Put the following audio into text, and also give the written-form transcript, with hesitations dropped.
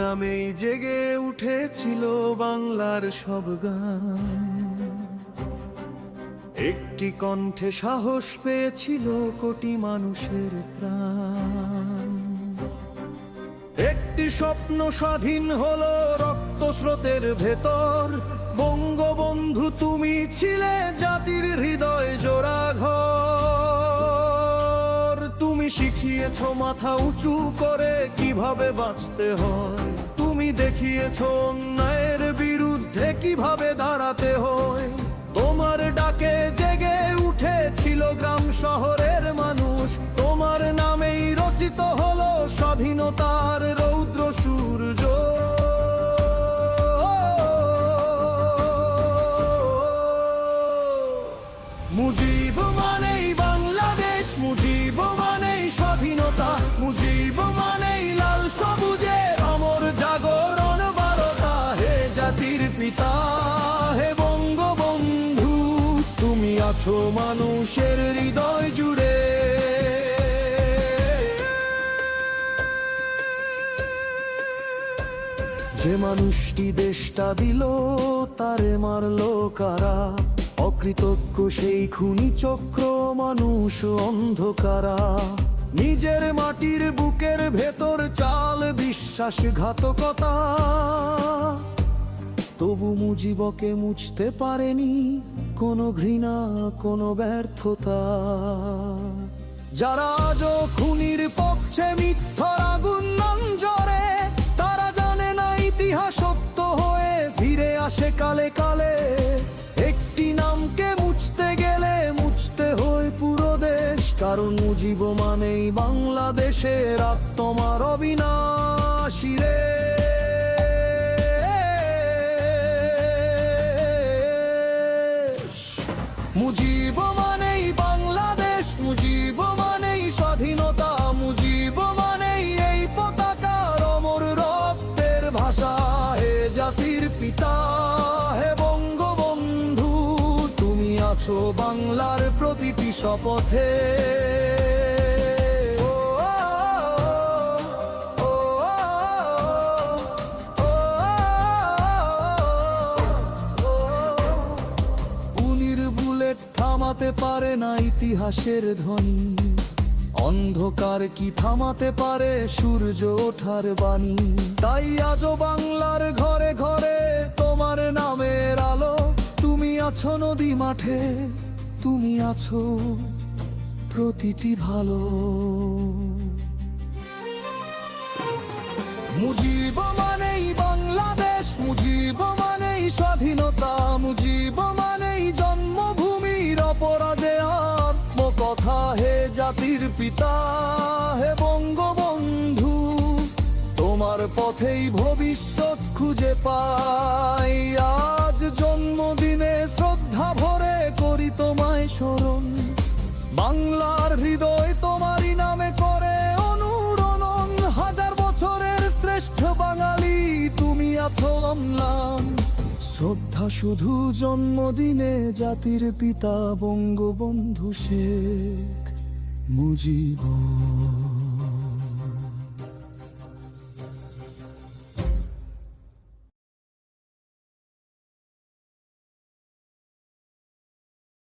নামেই জেগে উঠেছিল বাংলার সব গান। একটি কণ্ঠে সাহস পেয়েছিল কোটি মানুষের প্রাণ। একটি স্বপ্ন স্বাধীন হলো রক্ত স্রোতের ভেতর। বঙ্গবন্ধু তুমি ছিলে জাতির হৃদয় জোড়া ঘর। তুমি শিখিয়েছ মাথা উঁচু করে কিভাবে বাঁচতে হয়। তুমি দেখিয়েছ অন্যায়ের বিরুদ্ধে কিভাবে দাঁড়াতে হয়। তোমার ডাকে জেগে উঠেছিল গ্রাম শহরের মানুষ। তোমার নামেই রচিত হলো স্বাধীনতার রৌদ্র সূর্য। মুজিব মানেই বাংলাদেশ, মুজিব মানেই স্বাধীনতা, মুজিব মানেই লাল সবুজের অমর জাগরণ বারতা। হে জাতির পিতা, হে বঙ্গবন্ধু, তুমি আছো মানুষের হৃদয় জুড়ে। যে মানুষটি দেশটা দিল তারে মারলো কারা। অকৃতজ্ঞ সেই খুনি চক্র মানুষ অন্ধকারা। নিজের মাটির বুকের ভেতর চাল বিশ্বাসঘাতকতা। তবু মুজিবকে মুছতে পারেনি কোনো ঘৃণা, কোনো ব্যর্থতা। যারা আজও খুনির পক্ষে মিথ্যার আগুন নাম জ্বরে, তারা জানে না ইতিহাস সত্য হয়ে ফিরে আসে কালে কালে। একটি নামকে মুছতে গেলে মুছতে হয় পুরো দেশ। কারণ মুজিব মানেই বাংলাদেশের আত্মার অবিনাশী রে। মুজিব মানেই বাংলাদেশ, মুজিব মানেই স্বাধীনতা, মুজিব মানেই এই পতাকার অমর রক্তের ভাষা। হে জাতির পিতা, হে বঙ্গবন্ধু, তুমি আছো বাংলার প্রতিটি শপথে। থামাতে পারে না ইতিহাসের ধ্বনি, অন্ধকার কি থামাতে পারে সূর্য ওঠার বাণী। তাই আজও বাংলার ঘরে ঘরে তোমার নামের আলো। তুমি আছো নদী মাঠে, তুমি আছো প্রতিটি ভালো। মুজিব মানেই বাংলাদেশ, মুজিব মানেই স্বাধীনতা, মুজিব মানেই জন্মভূমির অপরাধে আত্মকথা। হে জাতির পিতা, হে বঙ্গবন্ধু, তোমার পথেই ভবিষ্যৎ খুঁজে পাই। আজ জন্মদিনে শ্রদ্ধা ভরে করি তোমায় স্মরণ। বাংলার হৃদয় তোমারই নামে করে অনুরণন। হাজার বছরের শ্রেষ্ঠ বাঙালি তুমি আছো অম্লান। শ্রদ্ধা শুধু জন্মদিনে জাতির পিতা বঙ্গবন্ধু শেখ মুজিব।